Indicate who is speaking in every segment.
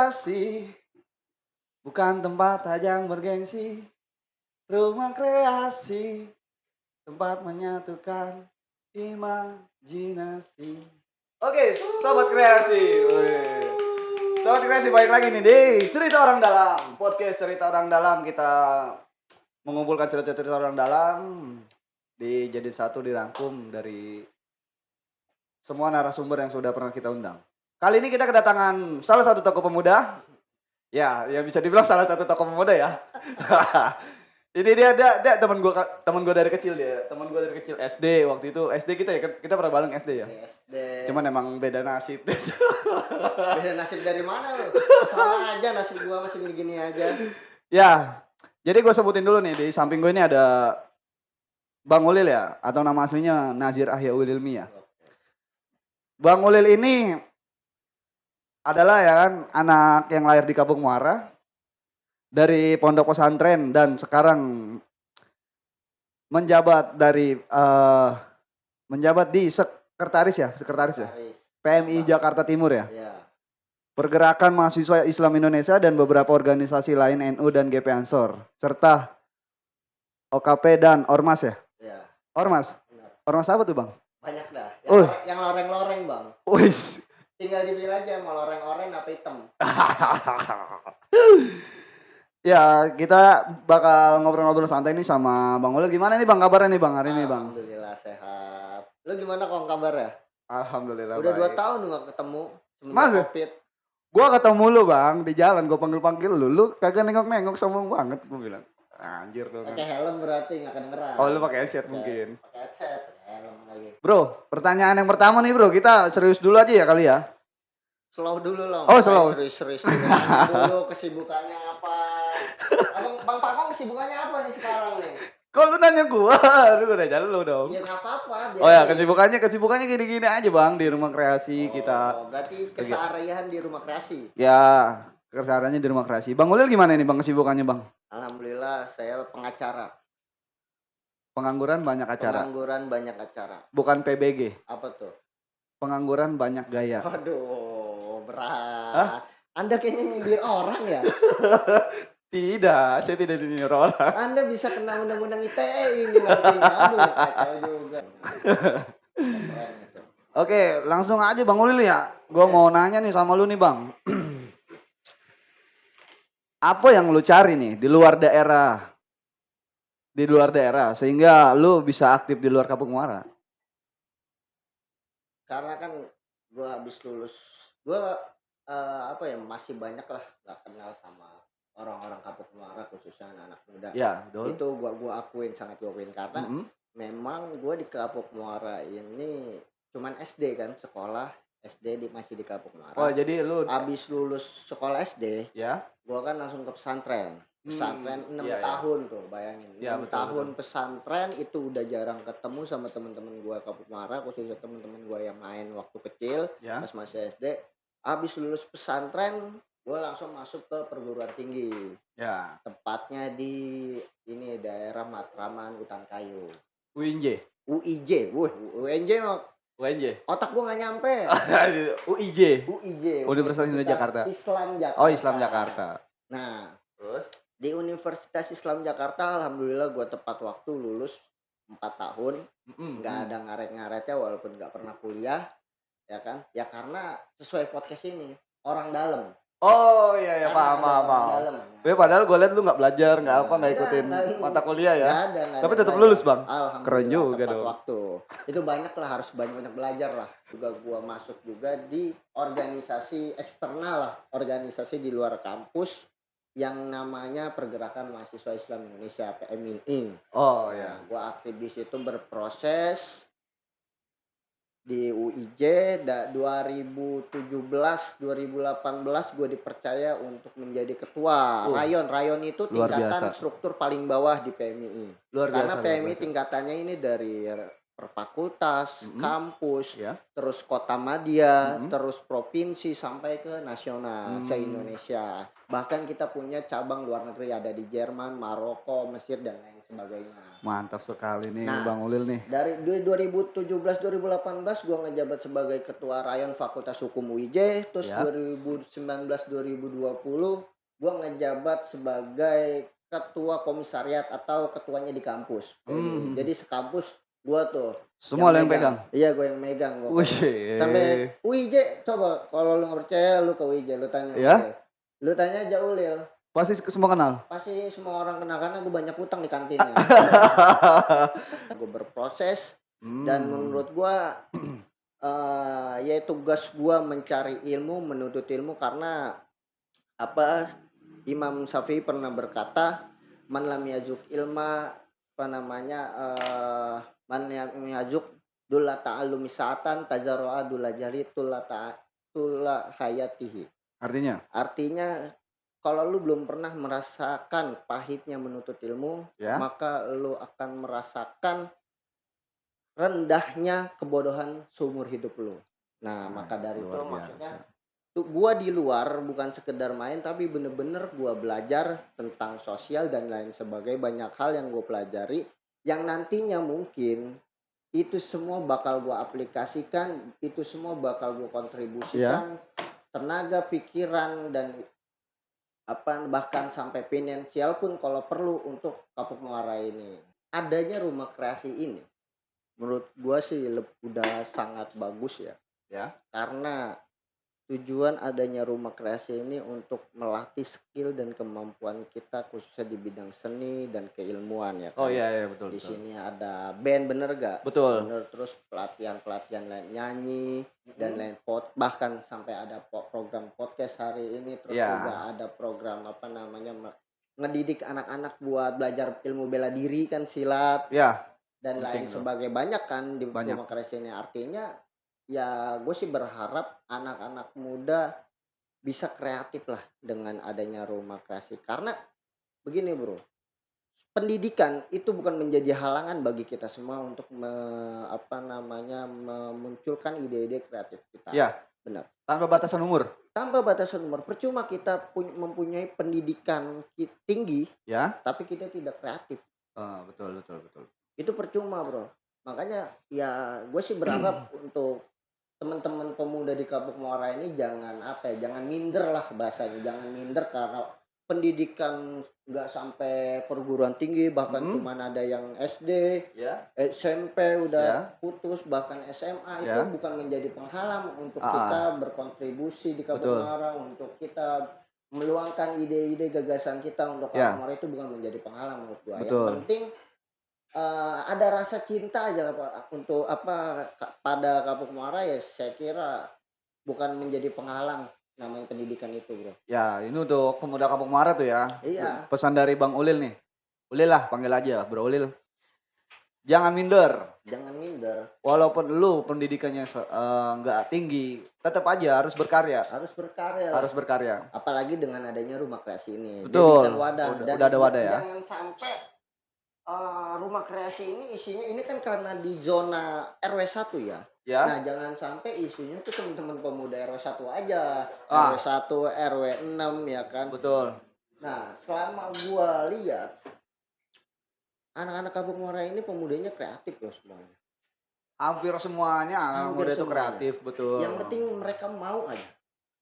Speaker 1: kreasi, bukan tempat ajang bergengsi. Rumah kreasi, tempat menyatukan imajinasi. Oke, sobat kreasi. Wih. Sobat kreasi, balik lagi nih di Cerita Orang Dalam. Podcast Cerita Orang Dalam, kita mengumpulkan cerita-cerita orang dalam dijadiin satu, dirangkum dari semua narasumber yang sudah pernah kita undang. Kali ini kita kedatangan salah satu tokoh pemuda. Ya bisa dibilang salah satu tokoh pemuda ya. Ini dia teman gua dari kecil dia. Teman gua dari kecil SD waktu itu. SD kita pernah bareng SD ya.
Speaker 2: SD.
Speaker 1: Cuman emang beda nasib.
Speaker 2: Beda nasib dari mana lu? Sama aja nasib gua masih gini-gini aja.
Speaker 1: Ya. Jadi gua sebutin dulu nih, di samping gue ini ada Bang Ulil ya, atau nama aslinya Nazir Ahyaul Ilmi ya. Bang Ulil ini adalah ya kan anak yang lahir di Kampung Muara dari pondok pesantren dan sekarang menjabat di sekretaris ya PMI Jakarta Timur ya. Pergerakan Mahasiswa Islam Indonesia dan beberapa organisasi lain NU dan GP Ansor serta OKP dan Ormas ya. Ormas.
Speaker 2: Benar.
Speaker 1: Ormas apa tuh, Bang?
Speaker 2: Banyak dah.
Speaker 1: Oh.
Speaker 2: Yang loreng-loreng, Bang.
Speaker 1: Wih.
Speaker 2: Tinggal dipilih aja mau loreng-loreng apa hitam.
Speaker 1: Ya, kita bakal ngobrol-ngobrol santai nih sama Bang Ulil. Gimana nih Bang kabarnya nih Bang hari ini Bang?
Speaker 2: Alhamdulillah sehat. Lu gimana kong kabarnya?
Speaker 1: Alhamdulillah
Speaker 2: Udah
Speaker 1: baik.
Speaker 2: 2 tahun lu gak ketemu.
Speaker 1: Masa?
Speaker 2: Covid.
Speaker 1: Gua ketemu lu Bang di jalan, gua panggil-panggil lu. Lu kagak nengok-nengok, sombong banget gua bilang. Anjir dong.
Speaker 2: Pakai helm berarti gak kedengeran.
Speaker 1: Oh, lu pakai headset mungkin.
Speaker 2: Pakai headset, helm lagi.
Speaker 1: Bro, pertanyaan yang pertama nih Bro, kita serius dulu aja ya kali ya.
Speaker 2: Slow dulu loh.
Speaker 1: Oh, slow.
Speaker 2: Serius dulu kesibukannya apa? Bang Pakong kesibukannya apa nih sekarang nih?
Speaker 1: Kok lu nanya gua? Lu udah jalan lu dong.
Speaker 2: Iya enggak apa-apa.
Speaker 1: Oh ya, kesibukannya gini-gini aja Bang di rumah kreasi kita.
Speaker 2: Berarti keseharian di rumah kreasi.
Speaker 1: Ya, kesehariannya di rumah kreasi. Bang Ulil gimana nih Bang kesibukannya Bang?
Speaker 2: Alhamdulillah saya pengacara.
Speaker 1: Pengangguran banyak acara. Bukan PBG.
Speaker 2: Apa tuh?
Speaker 1: Pengangguran banyak gaya.
Speaker 2: Aduh, berat.
Speaker 1: Hah?
Speaker 2: Anda kayaknya nyindir orang ya?
Speaker 1: Tidak, saya tidak nyindir orang.
Speaker 2: Anda bisa kena undang-undang ITE ini nantinya. Aduh, kacau juga.
Speaker 1: Oke, langsung aja Bang Ulil ya. Gua mau nanya nih sama lu nih Bang. Apa yang lu cari nih di luar daerah? Sehingga lu bisa aktif di luar Kampung Muara.
Speaker 2: Karena kan gue habis lulus, masih banyak lah gak kenal sama orang-orang Kampung Muara, khususnya anak muda.
Speaker 1: Ya, betul.
Speaker 2: Itu sangat gue akuin karena memang gue di Kampung Muara ini cuman SD kan, sekolah SD masih di Kampung Muara.
Speaker 1: Oh, jadi lu
Speaker 2: habis lulus sekolah SD,
Speaker 1: ya,
Speaker 2: gue kan langsung ke pesantren. 6 tahun tuh, bayangin.
Speaker 1: Ya,
Speaker 2: 6 tahun pesantren itu udah jarang ketemu sama teman-teman gue Kampung Muara, khususnya teman-teman gue yang main waktu kecil, pas masih SD. Habis lulus pesantren, gue langsung masuk ke perguruan tinggi.
Speaker 1: Ya.
Speaker 2: Tepatnya di ini daerah Matraman, Hutan Kayu.
Speaker 1: UIJ.
Speaker 2: UNJ mah.
Speaker 1: UNJ.
Speaker 2: Otak gue nggak nyampe.
Speaker 1: UIJ. Universitas Jakarta.
Speaker 2: Islam Jakarta.
Speaker 1: Oh, Islam Jakarta.
Speaker 2: Nah,
Speaker 1: terus
Speaker 2: di Universitas Islam Jakarta, alhamdulillah gue tepat waktu lulus 4 tahun. Nggak ada ngaret-ngaretnya walaupun nggak pernah kuliah. Ya kan? Ya karena sesuai podcast ini, orang dalam.
Speaker 1: Oh iya, paham. Padahal gue liat lu nggak belajar, nggak ikutin mata kuliah ya.
Speaker 2: Nggak ada.
Speaker 1: Tapi tetap lulus Bang.
Speaker 2: Alhamdulillah.
Speaker 1: Keren juga
Speaker 2: tepat
Speaker 1: dong.
Speaker 2: waktu. Itu banyak lah, harus banyak belajar lah. Juga gue masuk juga di organisasi eksternal lah, organisasi di luar kampus yang namanya Pergerakan Mahasiswa Islam Indonesia PMII.
Speaker 1: Oh ya.
Speaker 2: Gue aktif di situ berproses di UIJ. 2017-2018 gue dipercaya untuk menjadi ketua rayon. Rayon itu tingkatan struktur paling bawah di PMII. Karena PMII tingkatannya ini dari per fakultas, kampus,
Speaker 1: Ya.
Speaker 2: terus kota madya,
Speaker 1: Mhm.
Speaker 2: terus provinsi sampai ke nasional se-Indonesia. Bahkan kita punya cabang luar negeri ada di Jerman, Maroko, Mesir dan lain sebagainya.
Speaker 1: Mantap sekali nih
Speaker 2: Nah,
Speaker 1: Bang Ulil nih.
Speaker 2: dari 2017-2018 gua ngejabat sebagai ketua rayon Fakultas Hukum UIJ, terus
Speaker 1: Ya.
Speaker 2: 2019-2020 gua ngejabat sebagai ketua komisariat atau ketuanya di kampus.
Speaker 1: Mhm.
Speaker 2: Jadi sekampus gua tuh
Speaker 1: Semua lo yang pegang?
Speaker 2: Iya, gua yang megang pokoknya.
Speaker 1: Wih.
Speaker 2: Sampai UIJ coba kalau lu nggak percaya lu ke UIJ, lu tanya Ulil.
Speaker 1: Ya,
Speaker 2: Lu tanya aja Ulil,
Speaker 1: pasti semua kenal.
Speaker 2: pasti semua orang kenal karena gua banyak utang di kantinnya. Gue berproses dan menurut gua ya tugas gua mencari ilmu, menuntut ilmu karena apa Imam Syafi'i pernah berkata, "Man lam yazuk ilma apa namanya man lam yazuk dulla ta'allumi sa'atan tazarru'a dulla jari tulla hayatihi."
Speaker 1: Artinya?
Speaker 2: Artinya kalau lu belum pernah merasakan pahitnya menuntut ilmu,
Speaker 1: Ya.
Speaker 2: maka lu akan merasakan rendahnya kebodohan seumur hidup lu. Nah, maka dari itu
Speaker 1: Luar
Speaker 2: maksudnya
Speaker 1: biasa.
Speaker 2: tuh gua di luar bukan sekedar main tapi bener-bener gua belajar tentang sosial dan lain sebagainya, banyak hal yang gua pelajari yang nantinya mungkin itu semua bakal gua aplikasikan, itu semua bakal gua
Speaker 1: Ya.
Speaker 2: kontribusikan tenaga, pikiran dan bahkan sampai finansial pun kalau perlu untuk Kapuk Muara ini. Adanya rumah kreasi ini menurut gua sih udah sangat bagus ya.
Speaker 1: Ya.
Speaker 2: Karena tujuan adanya rumah kreasi ini untuk melatih skill dan kemampuan kita khususnya di bidang seni dan keilmuan ya
Speaker 1: Oh
Speaker 2: kan.
Speaker 1: iya betul
Speaker 2: Di
Speaker 1: betul.
Speaker 2: sini ada band bener gak?
Speaker 1: Betul.
Speaker 2: Bener, terus pelatihan-pelatihan lain nyanyi dan lain bahkan sampai ada program podcast hari ini, terus
Speaker 1: Iya.
Speaker 2: juga ada program apa namanya ngedidik anak-anak buat belajar ilmu bela diri kan, silat
Speaker 1: Ya,
Speaker 2: dan lain
Speaker 1: penting tuh.
Speaker 2: sebagainya banyak kan di
Speaker 1: Banyak.
Speaker 2: rumah kreasi ini. Artinya ya gue sih berharap anak-anak muda bisa kreatif lah dengan adanya rumah kreasi. Karena begini bro, pendidikan itu bukan menjadi halangan bagi kita semua untuk memunculkan ide-ide kreatif kita.
Speaker 1: Iya,
Speaker 2: Benar.
Speaker 1: tanpa batasan umur.
Speaker 2: Tanpa batasan umur, percuma kita mempunyai pendidikan tinggi,
Speaker 1: Ya.
Speaker 2: tapi kita tidak kreatif.
Speaker 1: Betul betul betul.
Speaker 2: Itu percuma bro. Makanya ya gue sih berharap untuk teman-teman pemuda di Kapuk Muara ini jangan minder lah bahasanya, jangan minder karena pendidikan nggak sampai perguruan tinggi, bahkan cuman ada yang SD,
Speaker 1: Ya.
Speaker 2: SMP
Speaker 1: Ya.
Speaker 2: udah putus, bahkan SMA itu
Speaker 1: Ya.
Speaker 2: bukan menjadi penghalang untuk
Speaker 1: Ah,
Speaker 2: kita berkontribusi di Kapuk
Speaker 1: betul.
Speaker 2: Muara, untuk kita meluangkan ide-ide gagasan kita untuk
Speaker 1: Ya.
Speaker 2: Kapuk Muara itu bukan menjadi penghalang menurut gua. Yang
Speaker 1: Betul.
Speaker 2: penting ada rasa cinta aja untuk pada Kapuk Muara ya saya kira bukan menjadi penghalang namanya pendidikan itu bro.
Speaker 1: Ya, ini untuk pemuda Kapuk Muara tuh ya.
Speaker 2: Iya,
Speaker 1: Pesan dari Bang Ulil nih. Ulil lah, panggil aja Bro Ulil. Jangan minder.
Speaker 2: jangan minder,
Speaker 1: Walaupun lu pendidikannya nggak tinggi, tetap aja harus berkarya.
Speaker 2: harus berkarya lah.
Speaker 1: Harus berkarya.
Speaker 2: Apalagi dengan adanya rumah kreasi ini.
Speaker 1: Betul.
Speaker 2: Jadikan wadah dan
Speaker 1: Udah ada wadah ya.
Speaker 2: jangan sampai rumah kreasi ini isinya ini kan karena di zona RW 1 ya.
Speaker 1: Ya.
Speaker 2: Nah, jangan sampai isinya tuh teman-teman pemuda RW 1 aja.
Speaker 1: Ah.
Speaker 2: RW 1, RW 6 ya kan.
Speaker 1: Betul.
Speaker 2: Nah, selama gua lihat anak-anak Kapuk Muara ini pemudanya kreatif loh semuanya.
Speaker 1: Hampir semuanya anak
Speaker 2: Hampir
Speaker 1: muda itu
Speaker 2: semuanya.
Speaker 1: kreatif, betul.
Speaker 2: Yang penting mereka mau aja.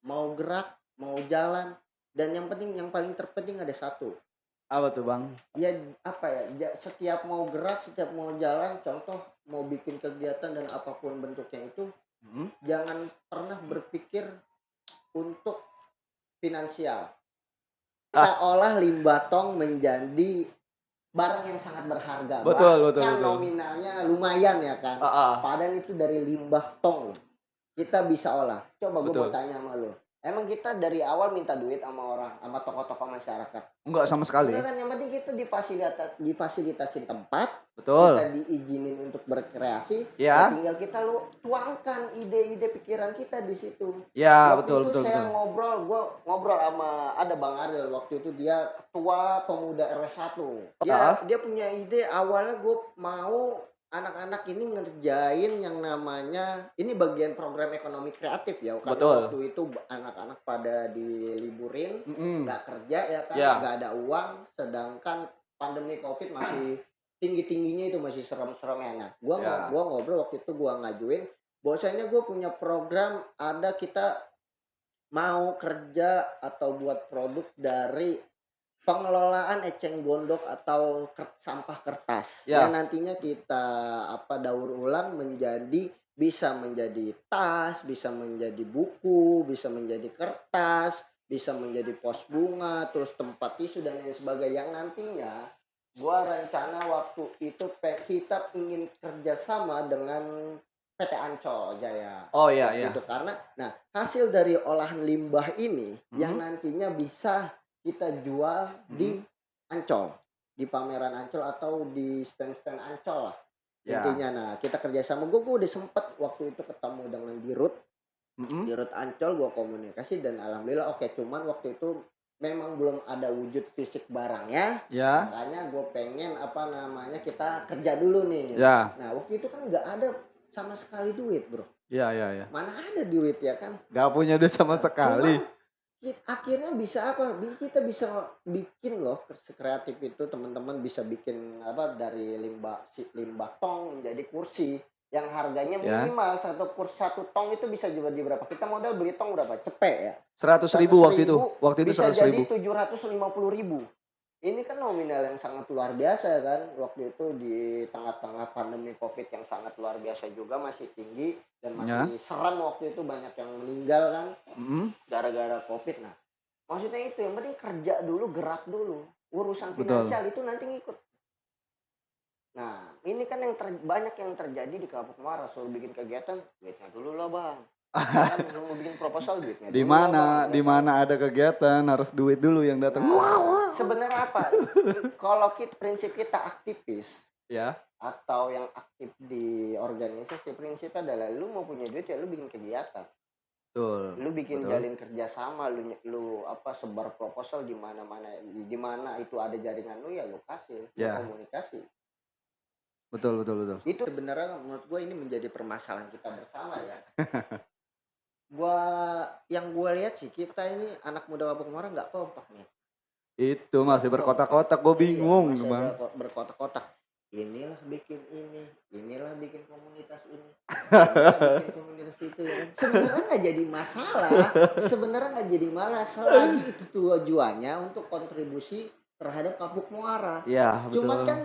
Speaker 2: Mau gerak, mau jalan, dan yang paling terpenting ada satu.
Speaker 1: Apa tuh, Bang?
Speaker 2: Ya setiap mau gerak, setiap mau jalan, contoh mau bikin kegiatan dan apapun bentuknya itu, jangan pernah berpikir untuk finansial. Kita olah limbah tong menjadi barang yang sangat berharga.
Speaker 1: Betul.
Speaker 2: Nominalnya lumayan ya kan. Padahal itu dari limbah tong. Kita bisa olah. Coba gue mau tanya sama lu. Emang kita dari awal minta duit sama orang, sama tokoh-tokoh masyarakat?
Speaker 1: Enggak sama sekali.
Speaker 2: Enggak kan, yang penting kita difasilitasin tempat,
Speaker 1: Betul.
Speaker 2: kita diizinin untuk berkreasi,
Speaker 1: Ya.
Speaker 2: tinggal kita lu tuangkan ide-ide pikiran kita di situ.
Speaker 1: Ya,
Speaker 2: Waktu
Speaker 1: betul.
Speaker 2: itu saya ngobrol sama ada Bang Ariel, waktu itu dia ketua pemuda RW 1. Dia punya ide awalnya gue mau anak-anak ini ngerjain yang namanya ini bagian program ekonomi kreatif ya, karena
Speaker 1: Betul.
Speaker 2: waktu itu anak-anak pada diliburin,
Speaker 1: Mhm.
Speaker 2: nggak kerja ya kan,
Speaker 1: Ya.
Speaker 2: nggak ada uang, sedangkan pandemi Covid masih tinggi-tingginya itu, masih serem-seremnya. Nah,
Speaker 1: Ya.
Speaker 2: gua ngobrol waktu itu, gua ngajuin bahwasanya gue punya program, ada kita mau kerja atau buat produk dari pengelolaan eceng gondok atau sampah kertas yang
Speaker 1: Ya.
Speaker 2: nantinya kita daur ulang bisa menjadi tas, bisa menjadi buku, bisa menjadi kertas, bisa menjadi pos bunga, terus tempat tisu dan lain sebagainya. Yang nantinya gua rencana waktu itu kita ingin kerjasama dengan PT Ancol Jaya
Speaker 1: Oh, iya
Speaker 2: waktu
Speaker 1: iya.
Speaker 2: itu, karena nah hasil dari olahan limbah ini yang
Speaker 1: Mhm.
Speaker 2: nantinya bisa kita jual di
Speaker 1: Mhm.
Speaker 2: Ancol, di pameran Ancol atau di stand-stand Ancol lah
Speaker 1: Ya.
Speaker 2: intinya. Nah, kita kerjasama, gue udah sempet waktu itu ketemu dengan Dirut,
Speaker 1: Mhm.
Speaker 2: Dirut Ancol, gue komunikasi dan alhamdulillah oke. Cuman waktu itu memang belum ada wujud fisik barangnya,
Speaker 1: Ya.
Speaker 2: makanya gue pengen kita kerja dulu nih.
Speaker 1: Ya.
Speaker 2: Nah, waktu itu kan nggak ada sama sekali duit, bro.
Speaker 1: Iya iya iya.
Speaker 2: Mana ada duit ya kan?
Speaker 1: Nggak punya duit sama
Speaker 2: Nah,
Speaker 1: sekali.
Speaker 2: cuman akhirnya bisa kita bisa bikin loh sekreatif itu, teman-teman bisa bikin dari limbah tong menjadi kursi yang harganya
Speaker 1: Ya.
Speaker 2: minimal satu tong itu bisa jual di berapa? Kita modal beli tong berapa? Cepet ya.
Speaker 1: 100.000
Speaker 2: seratus
Speaker 1: waktu itu.
Speaker 2: ribu
Speaker 1: Waktu itu
Speaker 2: bisa
Speaker 1: seratus
Speaker 2: jadi
Speaker 1: ribu.
Speaker 2: 750.000. Ini kan nominal yang sangat luar biasa kan, waktu itu di tengah-tengah pandemi Covid yang sangat luar biasa juga, masih tinggi dan
Speaker 1: Ya.
Speaker 2: masih serem waktu itu, banyak yang meninggal kan
Speaker 1: Mhm.
Speaker 2: gara-gara Covid. Nah, maksudnya itu yang penting kerja dulu, gerak dulu, urusan
Speaker 1: Betul.
Speaker 2: finansial itu nanti ngikut. Nah, ini kan yang banyak yang terjadi di Kapuk Muara, suruh bikin kegiatan, duitnya dulu lah bang. Ya kan, lu mau bikin proposal, duitnya
Speaker 1: Di
Speaker 2: dulu lah bang,
Speaker 1: mana
Speaker 2: ya
Speaker 1: di
Speaker 2: kan.
Speaker 1: mana ada kegiatan harus duit dulu yang datang.
Speaker 2: Nah, sebenarnya apa? Kalau prinsip kita aktivis
Speaker 1: Ya.
Speaker 2: atau yang aktif di organisasi, prinsipnya adalah lu mau punya duit ya lu bikin kegiatan.
Speaker 1: Betul.
Speaker 2: Lu bikin
Speaker 1: Betul.
Speaker 2: jalin kerjasama, lu sebar proposal di mana itu ada jaringan lu, ya lu kasih, lu
Speaker 1: Ya.
Speaker 2: komunikasi.
Speaker 1: Betul betul betul.
Speaker 2: Itu sebenarnya menurut gue ini menjadi permasalahan kita bersama ya. Yang gue lihat sih, kita ini anak muda Kampung Muara nggak kompak nih.
Speaker 1: Itu
Speaker 2: Nggak
Speaker 1: masih
Speaker 2: kompak.
Speaker 1: berkotak-kotak, gue
Speaker 2: Iya,
Speaker 1: bingung,
Speaker 2: masih
Speaker 1: Bang.
Speaker 2: berkotak-kotak. Inilah bikin ini, inilah bikin komunitas inilah bikin komunitas itu ya kan. Sebenarnya nggak jadi masalah, selagi itu tujuannya untuk kontribusi terhadap Kapuk Muara.
Speaker 1: Iya,
Speaker 2: Cuman
Speaker 1: betul.
Speaker 2: kan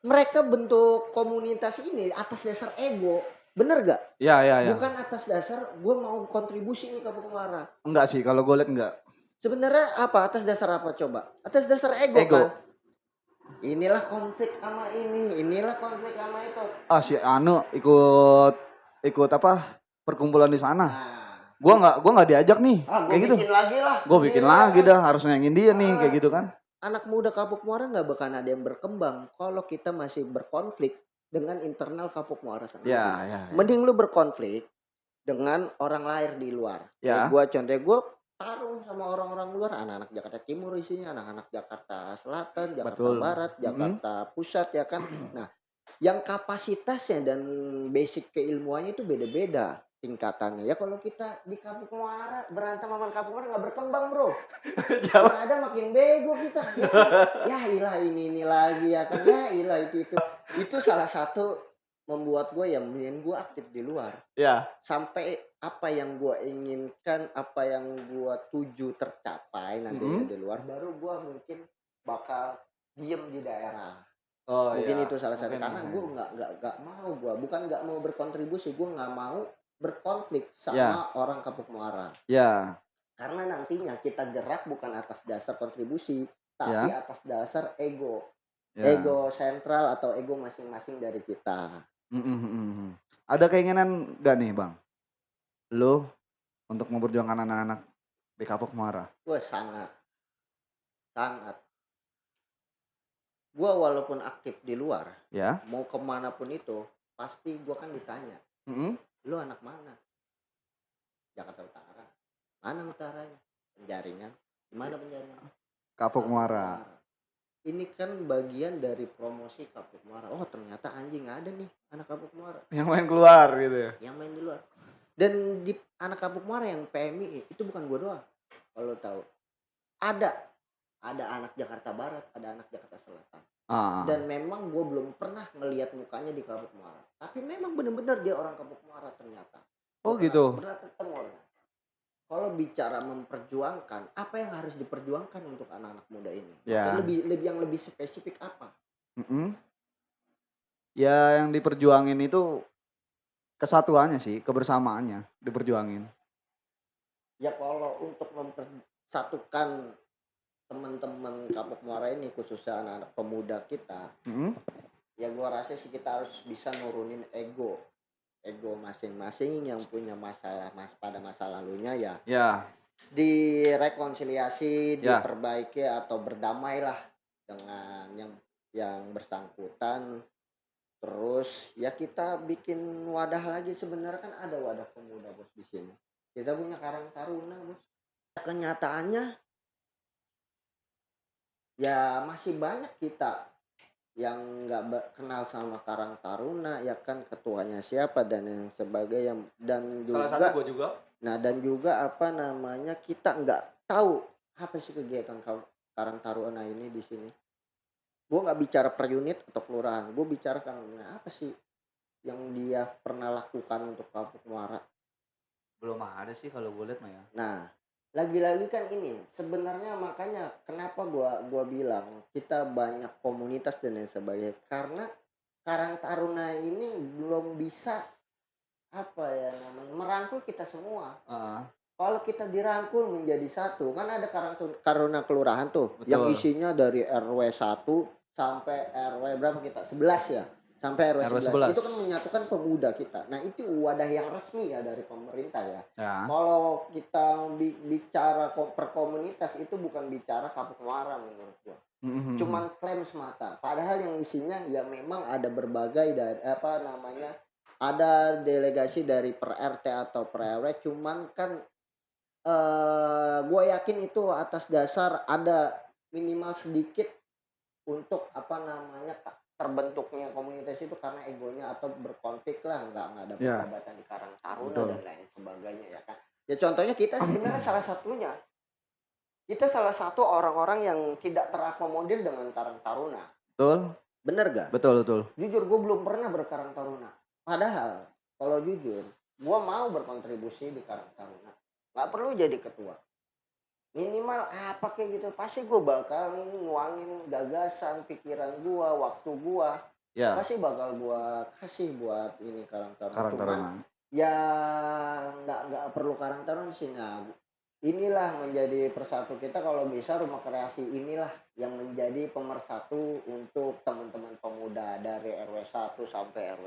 Speaker 2: mereka bentuk komunitas ini atas dasar ego, bener gak?
Speaker 1: Iya iya iya.
Speaker 2: Bukan atas dasar gue mau kontribusi nih Kapuk Muara.
Speaker 1: Enggak sih, kalau gue lihat enggak.
Speaker 2: Sebenarnya apa? Atas dasar apa coba? Atas dasar ego
Speaker 1: Ego.
Speaker 2: kan? Inilah konflik sama ini, inilah konflik sama itu.
Speaker 1: Ah, si Anu ikut apa? Perkumpulan di sana.
Speaker 2: Nah,
Speaker 1: Gua nggak diajak nih.
Speaker 2: gue
Speaker 1: Kayak gitu.
Speaker 2: bikin lagi lah
Speaker 1: Gue bikin
Speaker 2: sendiri ya
Speaker 1: lagi
Speaker 2: kan.
Speaker 1: dah, harus nyanyiin dia nih, kayak gitu kan.
Speaker 2: Anak muda Kapuk Muara nggak bakal ada yang berkembang kalau kita masih berkonflik dengan internal Kapuk Muara sendiri.
Speaker 1: Ya, ya, ya.
Speaker 2: Mending lu berkonflik dengan orang lain di luar. Kayak
Speaker 1: Ya.
Speaker 2: gue, contohnya gue tarung sama orang-orang luar, anak-anak Jakarta Timur isinya, anak-anak Jakarta Selatan, Jakarta
Speaker 1: Betul.
Speaker 2: Barat, Jakarta Pusat ya kan. Nah, yang kapasitasnya dan basic keilmuannya itu beda-beda tingkatannya. Ya kalau kita di Kapuk Muara berantem sama Kapuk Muara nggak berkembang, bro. Yang ada makin bego kita. Ya, kan? Ya ilah ini lagi ya kan. Ya ilah itu. Itu salah satu membuat gue ya mending gue aktif di luar.
Speaker 1: Ya.
Speaker 2: Sampai apa yang gue inginkan, apa yang gue tuju tercapai nantinya di luar, baru gue mungkin bakal diem di daerah.
Speaker 1: Oh
Speaker 2: Mungkin
Speaker 1: ya.
Speaker 2: itu salah satu,
Speaker 1: Mungkin,
Speaker 2: karena gue
Speaker 1: mungkin.
Speaker 2: nggak mau, bukan nggak mau berkontribusi, gue nggak mau berkonflik
Speaker 1: Ya.
Speaker 2: sama orang Kapuk Muara.
Speaker 1: Ya.
Speaker 2: Karena nantinya kita gerak bukan atas dasar kontribusi, tapi
Speaker 1: Ya.
Speaker 2: atas dasar ego.
Speaker 1: Ya.
Speaker 2: Ego sentral atau ego masing-masing dari kita.
Speaker 1: Ada keinginan gak nih, Bang? Lu untuk memperjuangkan anak-anak di Kapuk Muara?
Speaker 2: Gue sangat. Gue walaupun aktif di luar,
Speaker 1: Ya.
Speaker 2: mau kemanapun itu, pasti gue kan ditanya, lu anak mana? Jakarta Utara. Mana utaranya? Penjaringan. Di mana penjaringan?
Speaker 1: Kapuk Muara.
Speaker 2: ini kan bagian dari promosi Kapuk Muara. Oh ternyata anjing ada nih anak Kapuk Muara
Speaker 1: Yang main keluar gitu ya.
Speaker 2: yang main di luar. Dan di anak Kapuk Muara yang PMI itu bukan gua doang. Kalau tahu ada anak Jakarta Barat, ada anak Jakarta Selatan.
Speaker 1: Ah.
Speaker 2: Dan memang gue belum pernah ngelihat mukanya di Kapuk Muara. Tapi memang benar-benar dia orang Kapuk Muara ternyata.
Speaker 1: Oh
Speaker 2: Gua
Speaker 1: gitu.
Speaker 2: pernah ketemu orang. Kalau bicara memperjuangkan, apa yang harus diperjuangkan untuk anak-anak muda ini?
Speaker 1: Ya.
Speaker 2: Maksudnya lebih spesifik apa?
Speaker 1: Mm-mm. Ya yang diperjuangin itu kesatuannya sih, kebersamaannya diperjuangin.
Speaker 2: Ya kalau untuk mempersatukan teman-teman Kapuk Muara ini khususnya anak-anak pemuda kita,
Speaker 1: Mm-mm.
Speaker 2: ya gua rasa sih kita harus bisa nurunin ego masing-masing yang punya masalah pada masa lalunya ya
Speaker 1: Ya.
Speaker 2: direkonsiliasi,
Speaker 1: Ya.
Speaker 2: diperbaiki atau berdamailah dengan yang bersangkutan. Terus ya kita bikin wadah lagi, sebenarnya kan ada wadah pemuda bos di sini. Kita punya Karang Taruna bos. Kenyataannya ya masih banyak kita yang nggak kenal sama Karang Taruna, ya kan ketuanya siapa dan yang sebagainya, dan
Speaker 1: Salah
Speaker 2: juga
Speaker 1: satu gue juga.
Speaker 2: nah dan juga apa namanya kita nggak tahu apa sih kegiatan Karang Taruna ini di sini. Gue nggak bicara per unit atau kelurahan, gue bicara karena apa sih yang dia pernah lakukan untuk Kapuk Muara.
Speaker 1: Belum ada sih kalau gue lihat mah ya.
Speaker 2: Nah, lagi-lagi kan ini sebenarnya makanya kenapa gua bilang kita banyak komunitas dan lain sebagainya, karena Karang Taruna ini belum bisa apa ya namanya merangkul kita semua. Kalau kita dirangkul menjadi satu, kan ada Karang Taruna kelurahan tuh yang
Speaker 1: Betul.
Speaker 2: isinya dari RW 1 sampai RW berapa kita? 11 ya. Sampai RW
Speaker 1: RW
Speaker 2: 11.
Speaker 1: 11.
Speaker 2: Itu kan menyatukan pemuda kita. Nah, itu wadah yang resmi ya dari pemerintah ya.
Speaker 1: Ya.
Speaker 2: Kalau kita bicara per komunitas itu bukan bicara Kapuk Muara menurut gua.
Speaker 1: Mm-hmm.
Speaker 2: Cuman klaim semata. Padahal yang isinya ya memang ada berbagai dari apa namanya ada delegasi dari per RT atau per RW, cuman kan gue yakin itu atas dasar ada minimal sedikit untuk apa namanya terbentuknya komunitas itu karena egonya atau berkonflik lah, nggak ada
Speaker 1: Ya.
Speaker 2: perdebatan di Karang Taruna
Speaker 1: Betul.
Speaker 2: dan lain sebagainya ya kan. Ya contohnya kita sebenarnya salah satunya. Kita salah satu orang-orang yang tidak terakomodir dengan Karang Taruna.
Speaker 1: Betul.
Speaker 2: Bener gak?
Speaker 1: Betul, betul.
Speaker 2: Jujur gue belum pernah berkarang Taruna. Padahal kalau jujur gue mau berkontribusi di Karang Taruna. Gak perlu jadi ketua. Minimal apa kayak gitu. Pasti gue bakal nuangin gagasan, pikiran gue, waktu gue.
Speaker 1: Ya.
Speaker 2: Pasti bakal gue kasih buat ini Karang Taruna.
Speaker 1: Karang
Speaker 2: Cuman
Speaker 1: Taruna.
Speaker 2: ya nggak perlu Karang Taruna sih. Nah, inilah menjadi persatu kita, kalau bisa rumah kreasi inilah yang menjadi pemersatu untuk teman-teman pemuda dari RW 1 sampai RW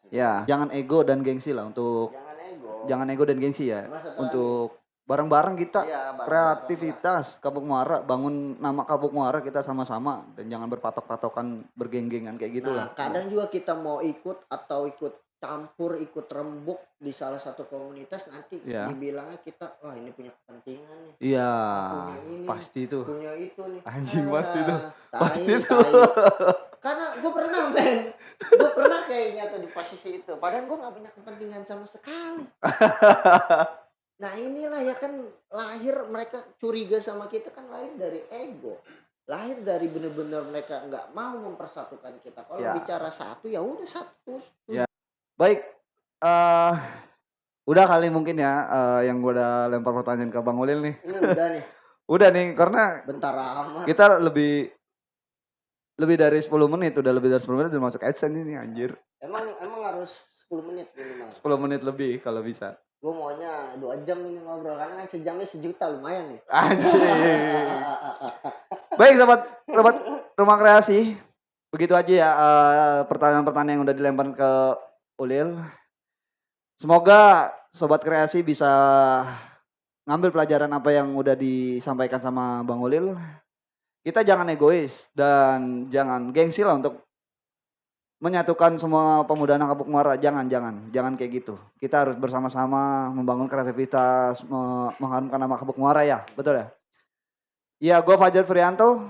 Speaker 2: 11.
Speaker 1: Ya, jangan ego dan gengsi lah untuk
Speaker 2: Jangan ego.
Speaker 1: Jangan ego dan gengsi ya. Untuk bareng-bareng kita kreativitas Kapuk Muara, bangun nama Kapuk Muara kita sama-sama dan jangan berpatok-patokan bergeng-gengan kayak gitu lah.
Speaker 2: Nah, kadang juga kita mau ikut atau ikut campur, ikut rembuk di salah satu komunitas, nanti dibilangnya kita wah ini punya kepentingan nih.
Speaker 1: Iya.
Speaker 2: Punya ini,
Speaker 1: pasti itu.
Speaker 2: Punya itu nih.
Speaker 1: Anjing pasti itu.
Speaker 2: Pasti itu. Karena gue pernah kayaknya tuh di posisi itu. Padahal gue nggak punya kepentingan sama sekali. Nah inilah ya kan lahir mereka curiga sama kita kan lahir dari ego. Lahir dari bener-bener mereka nggak mau mempersatukan kita. Kalau bicara satu ya udah satu.
Speaker 1: Ya. Baik. Udah kali mungkin ya yang gue udah lempar pertanyaan ke Bang Ulil nih.
Speaker 2: Ini udah nih.
Speaker 1: Udah nih karena
Speaker 2: bentar amat.
Speaker 1: Kita lebih dari 10 menit, udah lebih dari 10 menit udah masuk AdSense ini anjir.
Speaker 2: Emang harus 10 menit minimal.
Speaker 1: 10 menit lebih kalau bisa.
Speaker 2: Gue maunya 2 jam ini ngobrol karena kan sejamnya sejuta lumayan nih.
Speaker 1: Anjir. Baik sobat Rumah Kreasi. Begitu aja ya pertanyaan-pertanyaan yang udah dilempar ke Ulil. Semoga sobat kreasi bisa ngambil pelajaran apa yang udah disampaikan sama Bang Ulil. Kita jangan egois dan jangan gengsi lah untuk menyatukan semua pemuda anak Kapuk Muara. Jangan kayak gitu. Kita harus bersama-sama membangun kreativitas, mengharumkan nama Kapuk Muara ya, betul ya? Iya, gue Fajar Frianto.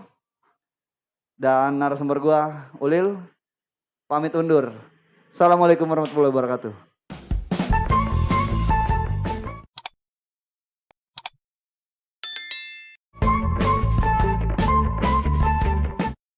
Speaker 1: dan narasumber gua Ulil pamit undur. Assalamualaikum warahmatullahi wabarakatuh.